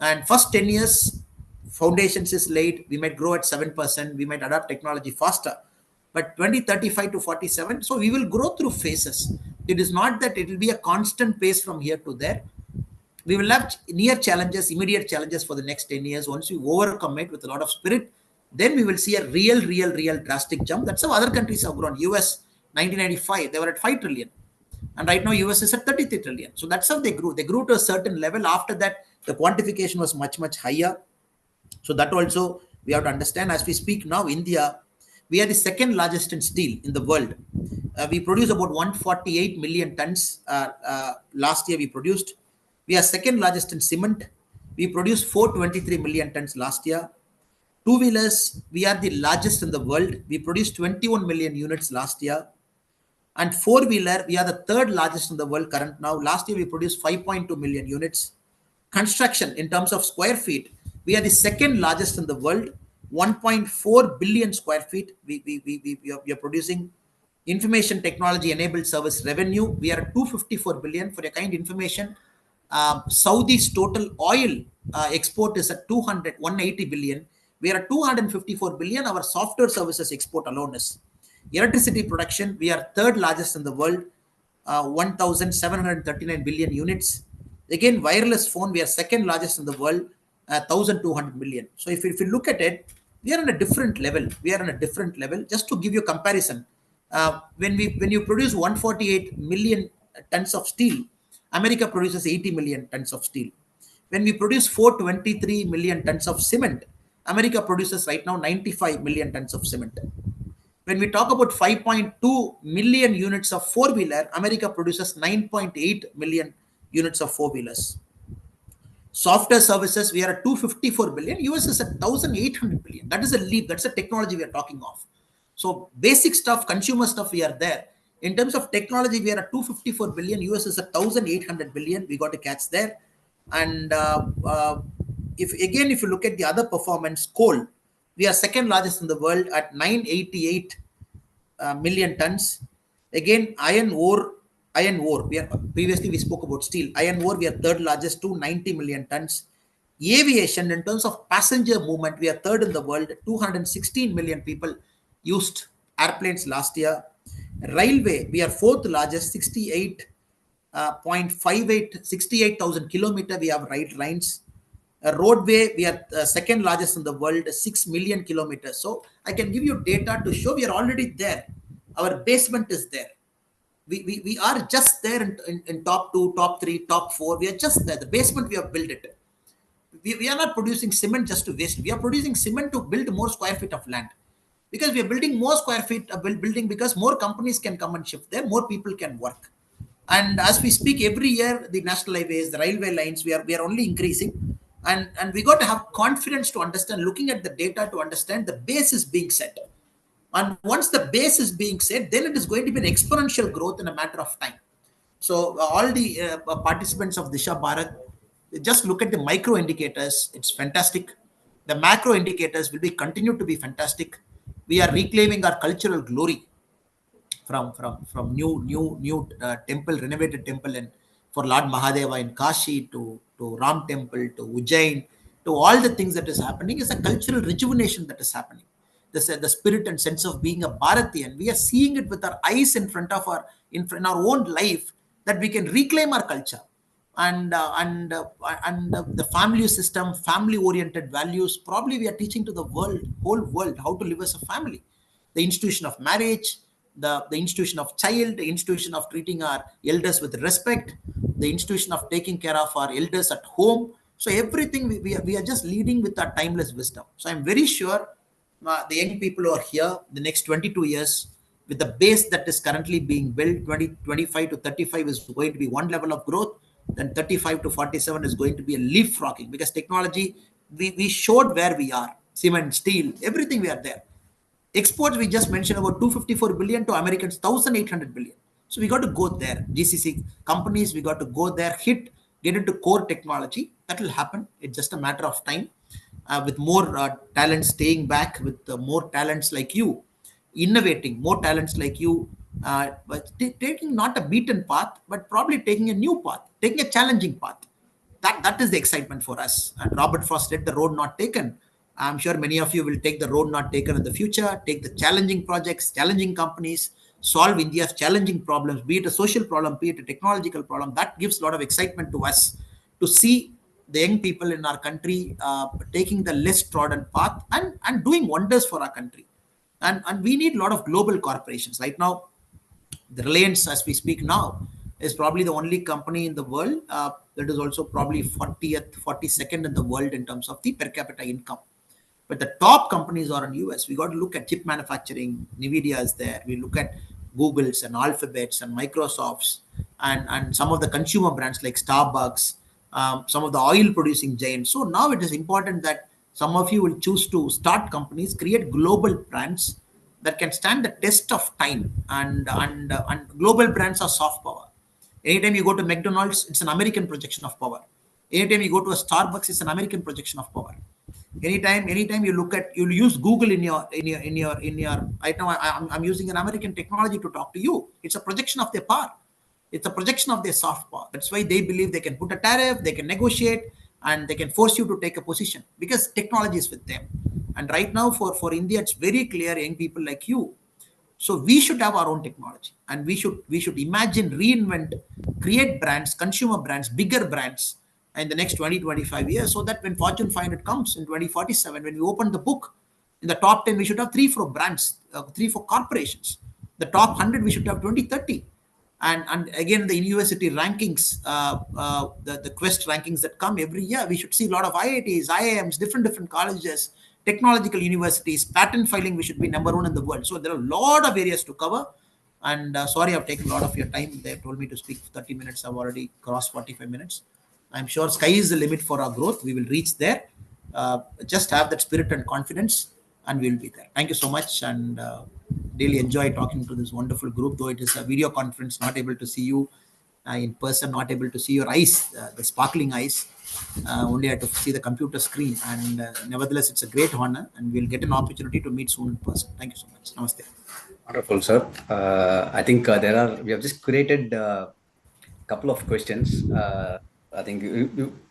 Speaker 1: And first 10 years, foundations is laid. We might grow at 7%. We might adapt technology faster. But 2035 to 47, so we will grow through phases. It is not that it will be a constant pace from here to there. We will have near challenges, immediate challenges for the next 10 years. Once we overcome it with a lot of spirit, then we will see a real drastic jump. That's how other countries have grown. US, 1995, they were at 5 trillion. And right now, US is at 33 trillion. So that's how they grew. They grew to a certain level. After that, the quantification was much higher. So that also we have to understand. As we speak now, India, We are the second largest in steel in the world. We produce about 148 million tons. Last year we produced. We are second largest in cement. We produced 423 million tons last year. Two-wheelers, we are the largest in the world. We produced 21 million units last year. And four-wheeler, we are the third largest in the world current now. Last year, we produced 5.2 million units. Construction, in terms of square feet, we are the second largest in the world, 1.4 billion square feet. We are producing. Information technology enabled service revenue, we are at 254 billion. For a kind information, Saudi's total oil export is at 180 billion. We are at 254 billion. Our software services export alone is. Electricity production, we are third largest in the world, 1,739 billion units. Again, wireless phone, we are second largest in the world, 1,200 million. So if you look at it, we are on a different level. We are on a different level. Just to give you a comparison, when you produce 148 million tons of steel, America produces 80 million tons of steel. When we produce 423 million tons of cement, America produces right now 95 million tons of cement. When we talk about 5.2 million units of four-wheeler, America produces 9.8 million units of four-wheelers. Software services, we are at 254 billion. US is at 1,800 billion. That is a leap. That's a technology we are talking of. So basic stuff, consumer stuff, we are there. In terms of technology, we are at 254 billion. US is at 1,800 billion. We got to catch there. And if you look at the other performance, coal, we are second largest in the world at 988 million tons. Again, iron ore. We are previously we spoke about steel. Iron ore, we are third largest, 290 million tons. Aviation, in terms of passenger movement, we are third in the world. 216 million people used airplanes last year. Railway, we are fourth largest, 68,000 kilometers. We have right lines. Roadway, we are second largest in the world, 6 million kilometers. So I can give you data to show we are already there. Our basement is there. We are just there in top 2, top 3, top 4. We are just there. The basement, we have built it. We are not producing cement just to waste. We are producing cement to build more square feet of land. Because we are building more square feet of building, because more companies can come and shift there, more people can work. And as we speak, every year, the national highways, the railway lines, we are only increasing. And we got to have confidence to understand, looking at the data to understand the base is being set. And once the base is being set, then it is going to be an exponential growth in a matter of time. So all the participants of Disha Bharat, just look at the micro indicators. It's fantastic. The macro indicators will be continue to be fantastic. We are reclaiming our cultural glory from new temple, renovated temple, and for Lord Mahadeva in Kashi to Ram Temple to Ujjain, to all the things that is happening is a cultural rejuvenation that is happening. The spirit and sense of being a Bharatian, we are seeing it with our eyes in front of in our own life, that we can reclaim our culture. And the family system, family oriented values, probably we are teaching to the whole world how to live as a family. The institution of marriage, the institution of child, the institution of treating our elders with respect, the institution of taking care of our elders at home. So everything we are just leading with our timeless wisdom. So I'm very sure the young people who are here, the next 22 years, with the base that is currently being built, 25 to 35 is going to be one level of growth, then 35 to 47 is going to be a leapfrogging, because technology, we showed where we are, cement, steel, everything we are there. Exports, we just mentioned about 254 billion to Americans, 1,800 billion. So we got to go there. GCC companies, we got to go there, get into core technology. That will happen. It's just a matter of time. With more talent staying back, with more talents like you, innovating, more talents like you, but taking not a beaten path, but probably taking a new path, taking a challenging path. That is the excitement for us. And Robert Frost said, the road not taken. I'm sure many of you will take the road not taken in the future, take the challenging projects, challenging companies, solve India's challenging problems, be it a social problem, be it a technological problem. That gives a lot of excitement to us to see the young people in our country taking the less trodden path and doing wonders for our country. And we need a lot of global corporations. Right now, the Reliance, as we speak now, is probably the only company in the world that is also probably 40th, 42nd in the world in terms of the per capita income. But the top companies are in US. We got to look at chip manufacturing. Nvidia is there. We look at Google's and Alphabet's and Microsoft's and some of the consumer brands like Starbucks, some of the oil producing giants. So now it is important that some of you will choose to start companies, create global brands that can stand the test of time. And global brands are soft power. Anytime you go to McDonald's, it's an American projection of power. Anytime you go to a Starbucks, it's an American projection of power. Anytime you look at, you'll use Google in your right now. I'm using an American technology to talk to you. It's a projection of their power. It's a projection of their soft power. That's why they believe they can put a tariff, they can negotiate, and they can force you to take a position because technology is with them. And right now, for India, it's very clear, young people like you. So we should have our own technology, and we should imagine, reinvent, create brands, consumer brands, bigger brands in the next 20-25 years, so that when Fortune 500 comes in 2047, when we open the book, in the top 10 we should have 3-4 brands, 3-4 corporations. The top 100 we should have 20-30. And again, the university rankings, the Quest rankings that come every year, we should see a lot of IITs, IIMs, different colleges, technological universities, patent filing. We should be number one in the world. So there are a lot of areas to cover. And sorry, I've taken a lot of your time. They told me to speak for 30 minutes. I've already crossed 45 minutes. I'm sure sky is the limit for our growth. We will reach there. Just have that spirit and confidence, and we'll be there. Thank you so much, and really enjoy talking to this wonderful group. Though it is a video conference, not able to see you in person, not able to see your eyes, the sparkling eyes. Only had to see the computer screen, and nevertheless, it's a great honor, and we'll get an opportunity to meet soon in person. Thank you so much. Namaste.
Speaker 2: Wonderful, sir. I think we have just created a couple of questions. I think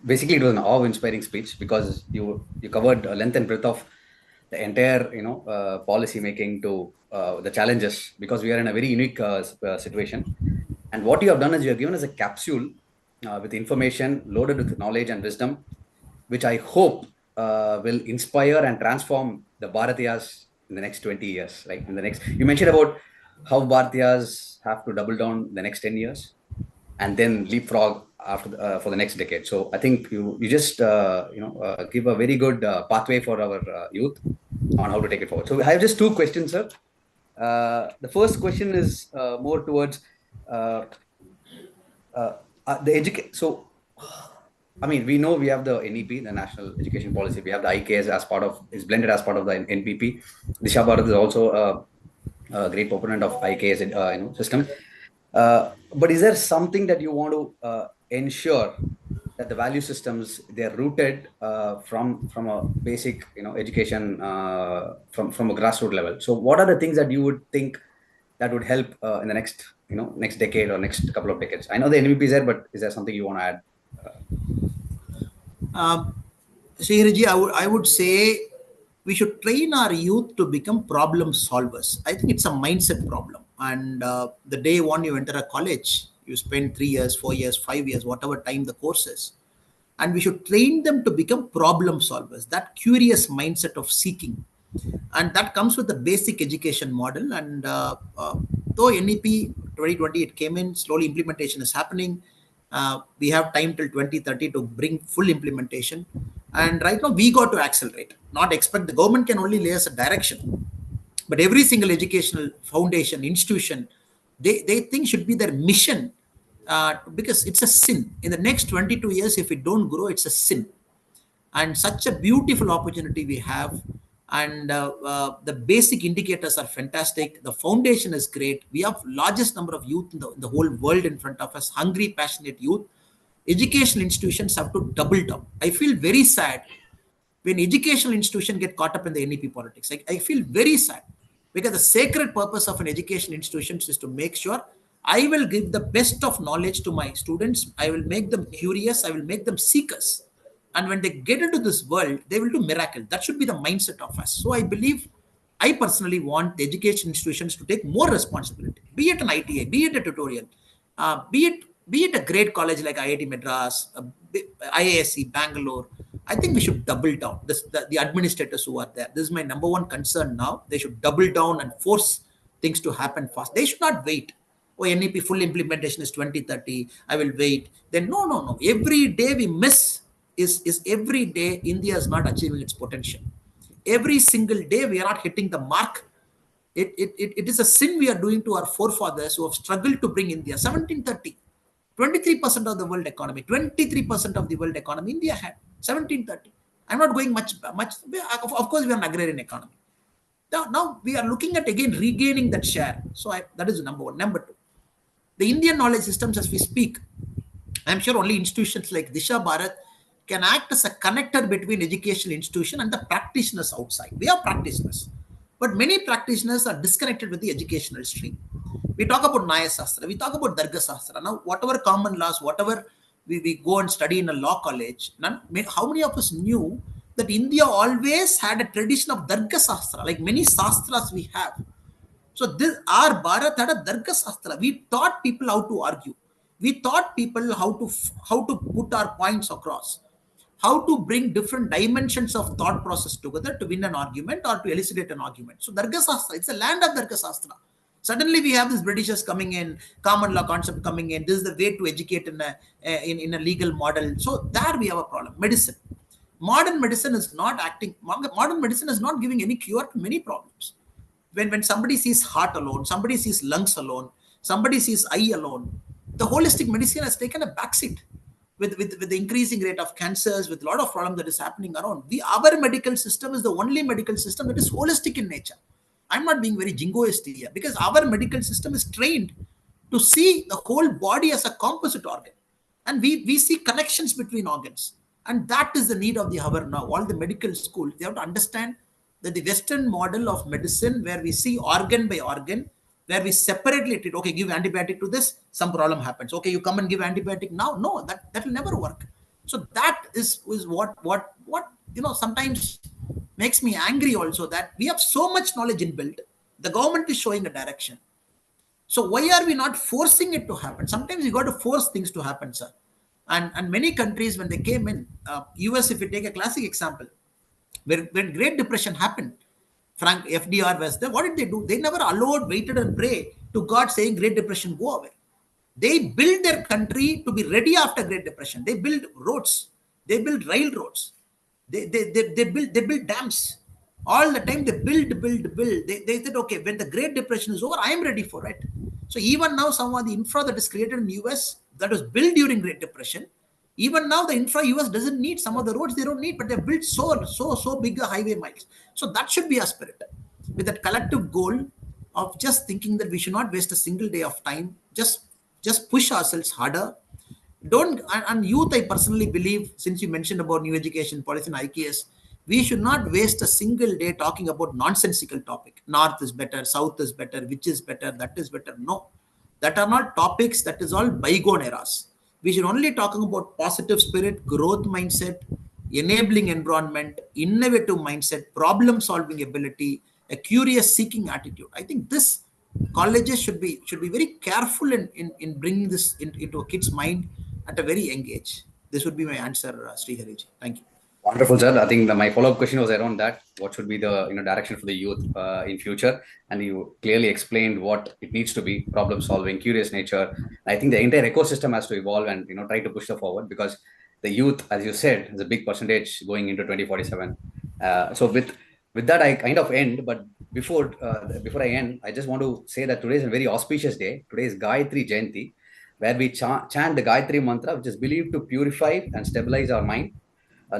Speaker 2: basically it was an awe-inspiring speech because you covered length and breadth of the entire policy making to the challenges, because we are in a very unique situation. And what you have done is you have given us a capsule with information loaded with knowledge and wisdom, which I hope will inspire and transform the Bharatiyas in the next 20 years. Right? You mentioned about how Bharatiyas have to double down the next 10 years and then leapfrog after for the next decade. So I think you just give a very good pathway for our youth on how to take it forward. So I have just two questions, sir. The first question is more towards the education. So, I mean, we know we have the NEP, the National Education Policy. We have the IKS as part of, is blended as part of the NPP. Disha Bharat is also a great proponent of IKS system. But is there something that you want to ensure that the value systems, they're rooted from a basic education from a grassroots level? So what are the things that you would think that would help in the next next decade or next couple of decades? I know the NVP is there, but is there something you want to add?
Speaker 1: Srihirji, I would say we should train our youth to become problem solvers. I think it's a mindset problem. And the day one you enter a college, you spend 3 years, 4 years, 5 years, whatever time the course is. And we should train them to become problem solvers, that curious mindset of seeking. And that comes with the basic education model. And though NEP 2020, it came in, slowly implementation is happening. We have time till 2030 to bring full implementation. And right now we got to accelerate, not expect the government can only lay us a direction. But every single educational foundation, institution, they think should be their mission, because it's a sin. In the next 22 years, if we don't grow, it's a sin. And such a beautiful opportunity we have. And the basic indicators are fantastic. The foundation is great. We have largest number of youth in the whole world in front of us, hungry, passionate youth. Educational institutions have to double down. I feel very sad when educational institutions get caught up in the NEP politics. I feel very sad, because the sacred purpose of an education institution is to make sure I will give the best of knowledge to my students. I will make them curious. I will make them seekers. And when they get into this world, they will do miracle. That should be the mindset of us. So I believe, I personally want the education institutions to take more responsibility, be it an ITA, be it a tutorial, be it a great college like IIT Madras, IISc, Bangalore. I think we should double down. The administrators who are there, this is my number one concern now. They should double down and force things to happen fast. They should not wait. Oh, NEP full implementation is 2030. I will wait. Then no. Every day we miss is every day India is not achieving its potential. Every single day we are not hitting the mark. It is a sin we are doing to our forefathers who have struggled to bring India. 1730, 23% of the world economy, 23% of the world economy India had. 1730. I'm not going much. Of course, we are an agrarian economy. Now we are looking at again regaining that share. So that is number one. Number two, the Indian knowledge systems as we speak, I'm sure only institutions like Disha Bharat can act as a connector between educational institution and the practitioners outside. We have practitioners, but many practitioners are disconnected with the educational stream. We talk about Naya Sastra, we talk about Darga Sastra. Now, whatever common laws, whatever we go and study in a law college, how many of us knew that India always had a tradition of Darga Sastra, like many Sastras we have. So this our Bharat had a Darga Sastra. We taught people how to argue. We taught people how to put our points across, how to bring different dimensions of thought process together to win an argument or to elucidate an argument. So Darga Sastra, it's a land of Darga Sastra. Suddenly we have these Britishers coming in, common law concept coming in. This is the way to educate in a legal model. So there we have a problem. Medicine. Modern medicine is not acting. Modern medicine is not giving any cure to many problems. When somebody sees heart alone, somebody sees lungs alone, somebody sees eye alone, the holistic medicine has taken a backseat with the increasing rate of cancers, with a lot of problems that is happening around. Our medical system is the only medical system that is holistic in nature. I'm not being very jingoist here because our medical system is trained to see the whole body as a composite organ. And we see connections between organs. And that is the need of the hour now. All the medical schools, they have to understand that the Western model of medicine, where we see organ by organ, where we separately treat, okay, give antibiotic to this, some problem happens. Okay, you come and give antibiotic now. No, that will never work. So that is what sometimes makes me angry also, that we have so much knowledge inbuilt. The government is showing a direction. So why are we not forcing it to happen? Sometimes you got to force things to happen, sir. And many countries, when they came in, US, if you take a classic example, when Great Depression happened, Frank FDR was there. What did they do? They never allowed, waited and pray to God saying Great Depression go away. They built their country to be ready after Great Depression. They built roads. They built railroads. They built dams. All the time they build. They said, okay, when the Great Depression is over, I am ready for it. So even now, some of the infra that is created in US that was built during Great Depression, even now the infra US doesn't need some of the roads, they don't need, but they built so big a highway miles. So that should be our spirit, with that collective goal of just thinking that we should not waste a single day of time. Just push ourselves harder. Don't, and youth, I personally believe, since you mentioned about new education policy and IKS, we should not waste a single day talking about nonsensical topic. North is better, South is better, which is better, that is better. No, that are not topics. That is all bygone eras. We should only talking about positive spirit, growth mindset, enabling environment, innovative mindset, problem solving ability, a curious seeking attitude. I think this colleges should be very careful in bringing this into a kid's mind at a very young age. This would be my answer, Srihariji. Thank you.
Speaker 2: Wonderful, sir. I think my follow-up question was around that. What should be the direction for the youth in future? And you clearly explained what it needs to be: problem solving, curious nature. I think the entire ecosystem has to evolve and try to push the forward, because the youth, as you said, is a big percentage going into 2047. So with that, I kind of end. But before I end, I just want to say that today is a very auspicious day. Today is Gayatri Jayanti, where we chant the Gayatri mantra, which is believed to purify and stabilize our mind,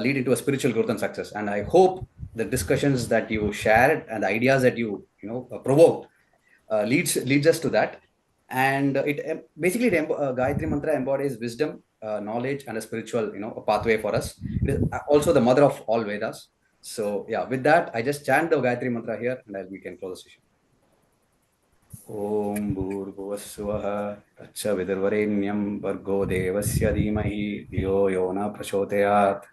Speaker 2: lead into a spiritual growth and success. And I hope the discussions that you shared and the ideas that you provoked leads us to that. And it basically Gayatri mantra embodies wisdom, knowledge, and a spiritual a pathway for us. It is also the mother of all Vedas. So yeah, with that, I just chant the Gayatri mantra here, and we can close the session. Om Bhurvuvassuvaha Tacha Vidarvarenyam Vargo Devasya Dhimahi Dhiyo Yona Prachodayat